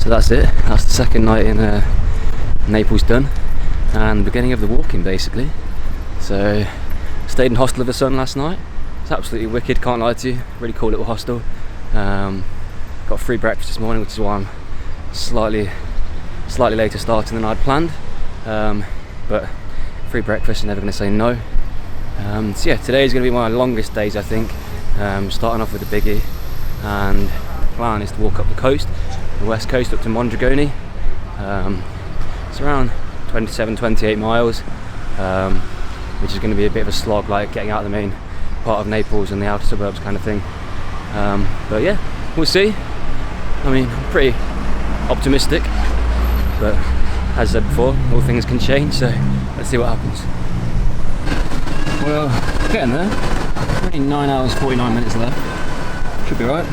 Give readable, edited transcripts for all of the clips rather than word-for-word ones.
So that's it. That's the second night in Naples done, and the beginning of the walking basically. So stayed in Hostel of the Sun last night. It's absolutely wicked, can't lie to you. Really cool little hostel. Got free breakfast this morning, which is why I'm slightly later starting than I'd planned. But free breakfast, I'm never going to say no. So yeah, today is going to be one of my longest days, I think. Starting off with a biggie, and the plan is to walk up the coast, the west coast up to Mondragone. It's around 27-28 miles, which is going to be a bit of a slog, like getting out of the main part of Naples and the outer suburbs kind of thing. But yeah, we'll see. I mean, I'm pretty optimistic, but as I said before, all things can change, so let's see what happens. Well, getting there. Only 9 hours 49 minutes left. Should be right.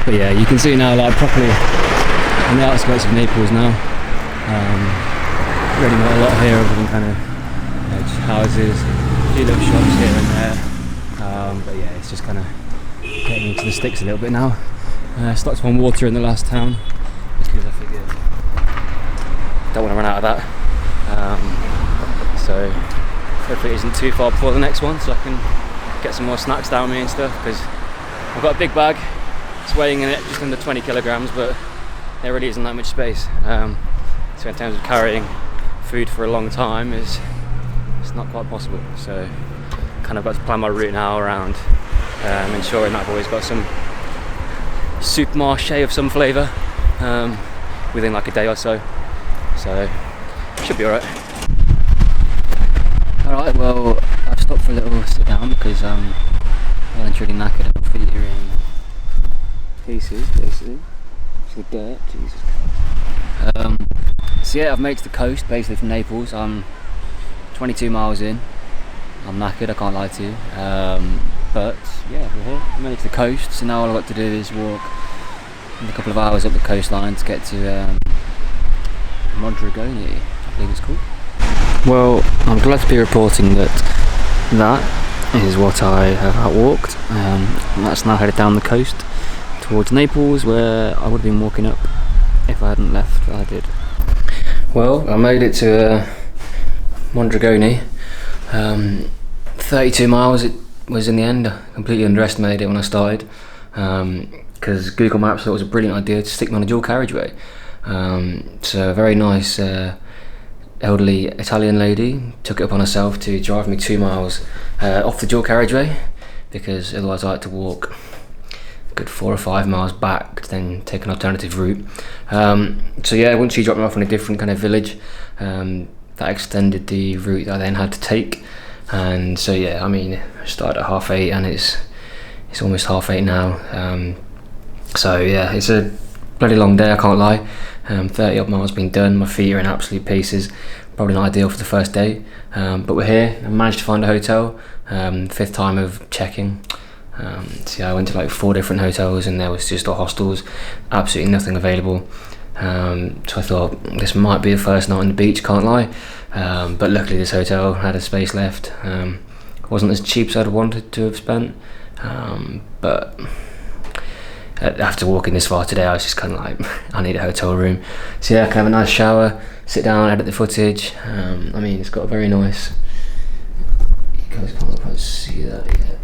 But yeah, you can see now, like, properly on the outskirts of Naples now. Really not a lot here other than kind of, you know, just houses, a few little shops here and there. But yeah, it's just kind of getting into the sticks a little bit now. Stopped one water in the last town because I figured don't want to run out of that. So hopefully it isn't too far before the next one, so I can get some more snacks down me and stuff, because I've got a big bag. It's weighing in it just under 20 kilograms, but there really isn't that much space. So in terms of carrying food for a long time, it's not quite possible. So kind of got to plan my route now around ensuring that I've always got some supermarché of some flavour within like a day or so. So should be alright. Alright, well, I've stopped for a little sit down because I'm well and truly knackered. My feet are in pieces basically. It's the dirt, Jesus Christ. So yeah, I've made it to the coast basically from Naples. I'm 22 miles in. I'm knackered, I can't lie to you. But yeah, we're here. I made it to the coast, so now all I've got to do is walk a couple of hours up the coastline to get to Mondragone, I believe it's called. Well, I'm glad to be reporting that is what I have outwalked. And that's now headed down the coast towards Naples, where I would have been walking up if I hadn't left. I did. Well, I made it to Mondragone. 32 miles it was in the end. I completely underestimated it when I started, because Google Maps thought it was a brilliant idea to stick me on a dual carriageway. So a very nice elderly Italian lady took it upon herself to drive me 2 miles off the dual carriageway, because otherwise I had to walk a good 4 or 5 miles back to then take an alternative route. So yeah, once she dropped me off in a different kind of village, that extended the route that I then had to take. And so yeah, I mean, I started at 8:30 and it's almost 8:30 now. So yeah, it's a bloody long day, I can't lie. 30 odd miles been done, my feet are in absolute pieces. Probably not ideal for the first day, but we're here. I managed to find a hotel, 5th time of checking. So yeah, I went to like 4 different hotels and there was just all hostels, absolutely nothing available. So I thought this might be the first night on the beach, can't lie. But luckily this hotel had a space left. Wasn't as cheap as I'd wanted to have spent, but after walking this far today, I was just kind of like, I need a hotel room. So yeah, I can have a nice shower, sit down, edit the footage. I mean, it's got a very nice, you guys can't quite see that yet.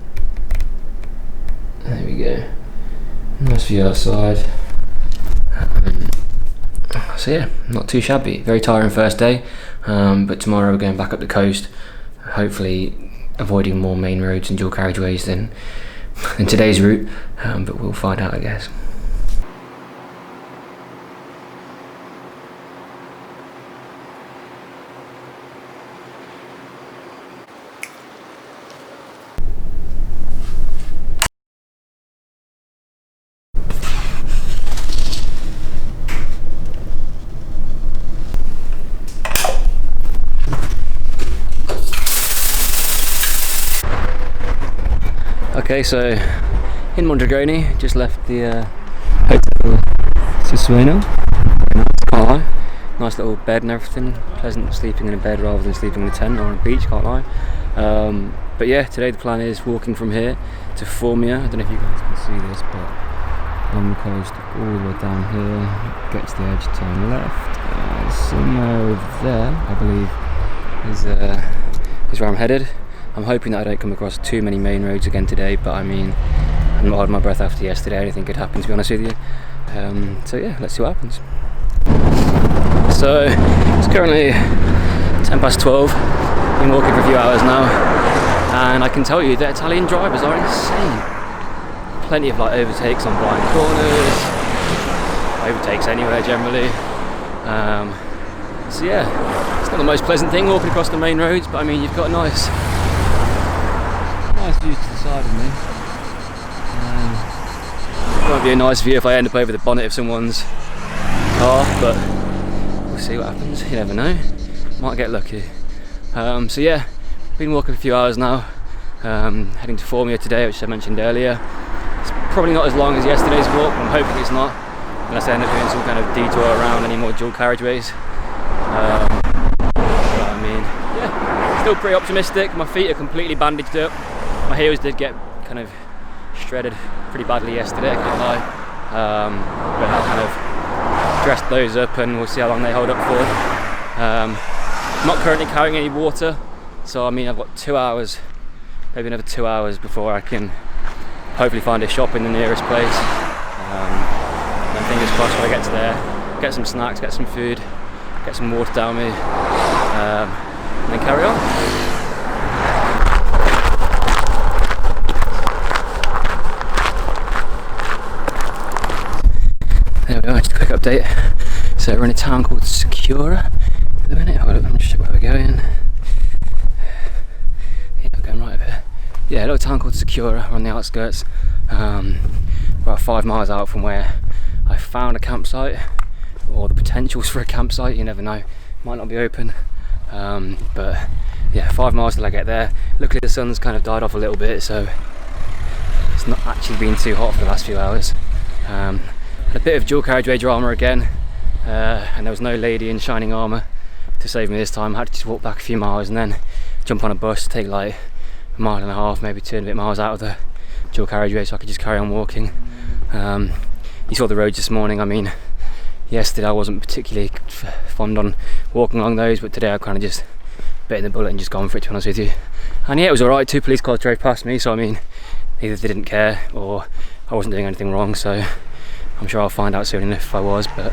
There we go. Nice view outside. So yeah, not too shabby. Very tiring first day, but tomorrow we're going back up the coast, hopefully avoiding more main roads and dual carriageways than today's route, but we'll find out, I guess. Okay, so in Mondragone, just left the Hotel Sassuolo. Very nice, can't lie. Nice little bed and everything. Pleasant sleeping in a bed rather than sleeping in a tent or on a beach, can't lie. But yeah, today the plan is walking from here to Formia. I don't know if you guys can see this, but along the coast, all the way down here, get to the edge, turn left, and somewhere over there, I believe, is where I'm headed. I'm hoping that I don't come across too many main roads again today, but I mean, I'm not holding my breath after yesterday. Anything could happen, to be honest with you. So yeah, let's see what happens. So it's currently 12:10. Been walking for a few hours now, and I can tell you that Italian drivers are insane. Plenty of like overtakes on blind corners, overtakes anywhere generally. So yeah, it's not the most pleasant thing walking across the main roads, but I mean, you've got a nice view to the side of me. It won't be a nice view if I end up over the bonnet of someone's car, but we'll see what happens. You never know, might get lucky. So yeah, been walking for a few hours now, heading to Formia today, which I mentioned earlier. It's probably not as long as yesterday's walk, but I'm hoping it's not, unless I end up doing some kind of detour around any more dual carriageways. But I mean, yeah, still pretty optimistic. My feet are completely bandaged up. My heels did get kind of shredded pretty badly yesterday, I can't lie. But I'll kind of dressed those up and we'll see how long they hold up for. I'm not currently carrying any water, so I mean I've got 2 hours, maybe another 2 hours before I can hopefully find a shop in the nearest place. And fingers crossed when I get to there, get some snacks, get some food, get some water down me, and then carry on. There we are, just a quick update. So we're in a town called Secura at the minute. Hold up, let me just check where we're going. Yeah, we're going right up here. Yeah, a little town called Secura, we're on the outskirts. About 5 miles out from where I found a campsite, or the potentials for a campsite, you never know. Might not be open. But yeah, 5 miles till I get there. Luckily the sun's kind of died off a little bit, so it's not actually been too hot for the last few hours. Had a bit of dual carriageway drama again, and there was no lady in shining armour to save me this time. I had to just walk back a few miles and then jump on a bus, take like 1.5 miles, maybe 2 and a bit miles out of the dual carriageway so I could just carry on walking. You saw the roads this morning. I mean, yesterday I wasn't particularly fond on walking along those, but today I kind of just bit in the bullet and just gone for it, to be honest with you. And yeah, it was alright. 2 police cars drove past me, so I mean, either they didn't care or I wasn't doing anything wrong, so I'm sure I'll find out soon enough if I was. But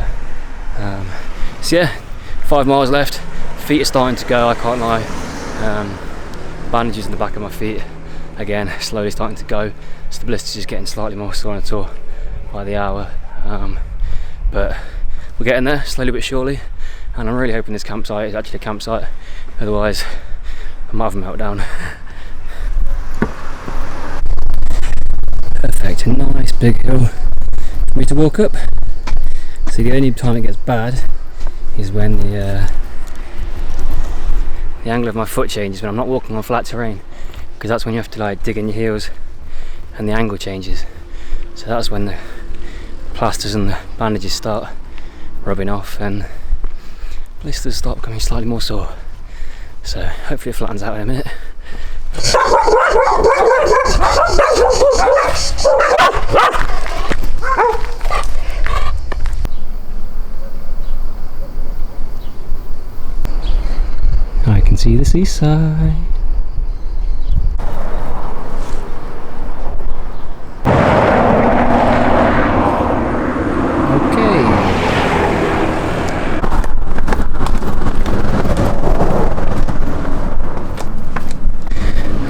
so yeah, 5 miles left. Feet are starting to go, I can't lie. Bandages in the back of my feet again, slowly starting to go. So the blisters just getting slightly more sore on the tour by the hour. But we're getting there slowly but surely, and I'm really hoping this campsite is actually a campsite, otherwise I might have a meltdown. Perfect, a nice big hill for me to walk up. So the only time it gets bad is when the angle of my foot changes, when I'm not walking on flat terrain, because that's when you have to like dig in your heels and the angle changes. So that's when the plasters and the bandages start rubbing off and blisters start becoming slightly more sore. So hopefully it flattens out in a minute. I can see the seaside.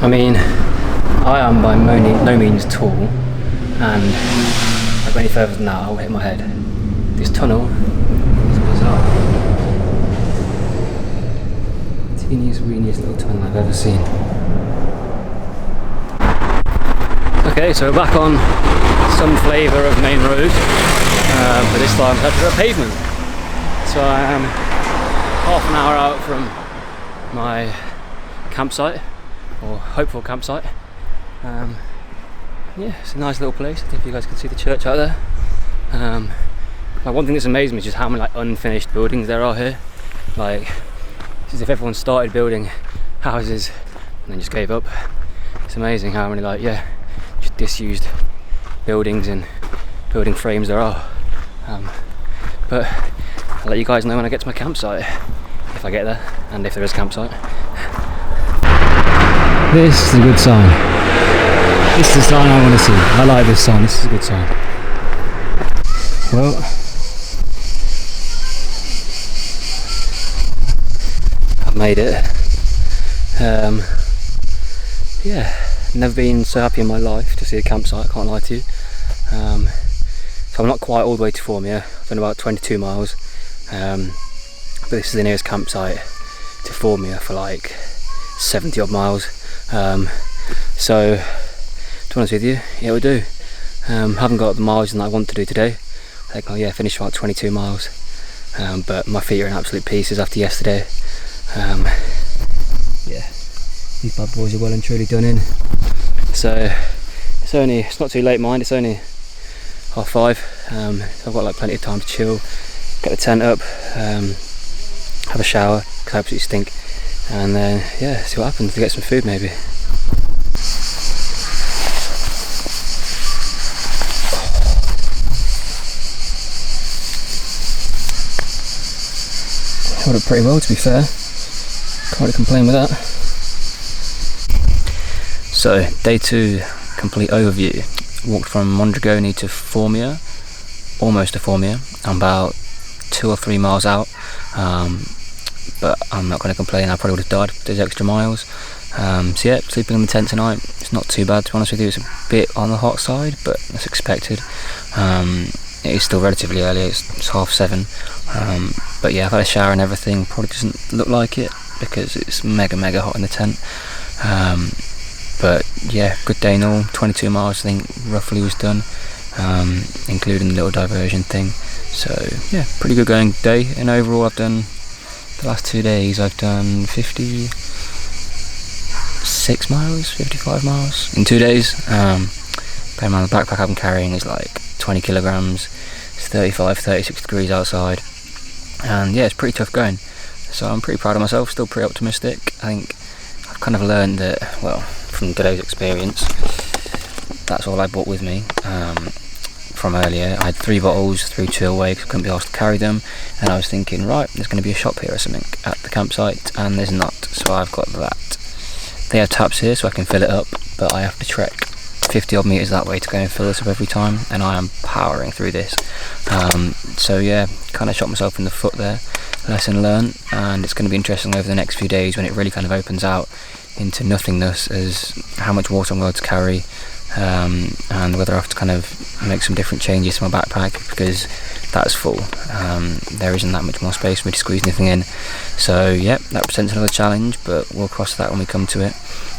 I mean, I am by no means tall, and if I go any further than that I'll hit my head. This tunnel is bizarre. Teeniest, weeniest little tunnel I've ever seen. Okay, so we're back on some flavour of main road, but this time it's actually a pavement. So I am half an hour out from my campsite, or hopeful campsite. Yeah, it's a nice little place. I think you guys can see the church out there. Like, one thing that's amazed me is just how many like unfinished buildings there are here. Like, it's as if everyone started building houses and then just gave up. It's amazing how many just disused buildings and building frames there are. But I'll let you guys know when I get to my campsite, if I get there, and if there is a campsite. This is a good sign. This is the sign I want to see. I like this sign, this is a good sign. Well, I've made it. Yeah, never been so happy in my life to see a campsite, I can't lie to you. So I'm not quite all the way to Formia, I've done about 22 miles. But this is the nearest campsite to Formia for like 70 odd miles. So to be honest with you, yeah, we do. Haven't got the miles that I want to do today. I think I'll finish about 22 miles. But my feet are in absolute pieces after yesterday. Yeah, these bad boys are well and truly done in. So it's not too late, mind. It's only 5:30. So I've got like plenty of time to chill, get the tent up, have a shower because I absolutely stink, and then yeah, see what happens. To get some food maybe. Held up pretty well, to be fair. Can't really complain with that. So day 2, complete overview. Walked from Mondragone to Formia, almost to Formia. I'm about 2 or 3 miles out, but I'm not going to complain. I probably would have died for those extra miles. So yeah, sleeping in the tent tonight. It's not too bad, to be honest with you. It's a bit on the hot side, but that's expected. It is still relatively early. It's 7:30. But yeah, I've had a shower and everything. Probably doesn't look like it because it's mega hot in the tent. But yeah, good day and all. 22 miles I think roughly was done, including the little diversion thing. So yeah, pretty good going day. And overall I've done, the last 2 days I've done 56 miles, 55 miles in 2 days. Bear in mind the backpack I'm carrying is like 20 kilograms, it's 36 degrees outside, and yeah, it's pretty tough going. So I'm pretty proud of myself, still pretty optimistic. I think I've kind of learned that, well, from today's experience, that's all I brought with me. From earlier, I had 3 bottles, 3 chill away because I couldn't be asked to carry them, and I was thinking, right, there's going to be a shop here or something at the campsite, and there's not, so I've got that. They have taps here so I can fill it up, but I have to trek 50 odd metres that way to go and fill this up every time, and I am powering through this. So yeah, kind of shot myself in the foot there. Lesson learned, and it's going to be interesting over the next few days when it really kind of opens out into nothingness as how much water I'm going to carry, and whether I have to kind of make some different changes to my backpack because that's full. There isn't that much more space for me to squeeze anything in. So yeah, that presents another challenge, but we'll cross that when we come to it.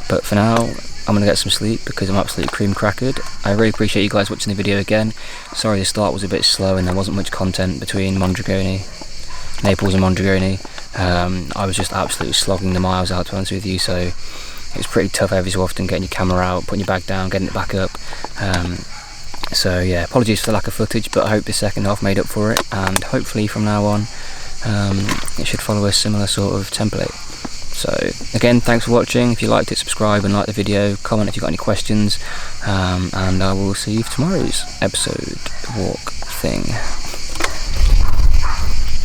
But for now, I'm going to get some sleep because I'm absolutely cream crackered. I really appreciate you guys watching the video again. Sorry the start was a bit slow and there wasn't much content between Naples and Mondragone. I was just absolutely slogging the miles out, to be honest with you, so it's pretty tough every so often getting your camera out, putting your bag down, getting it back up. So yeah, apologies for the lack of footage, but I hope the second half made up for it, and hopefully from now on it should follow a similar sort of template. So again, thanks for watching. If you liked it, subscribe and like the video, comment if you've got any questions, and I will see you for tomorrow's episode, walk thing.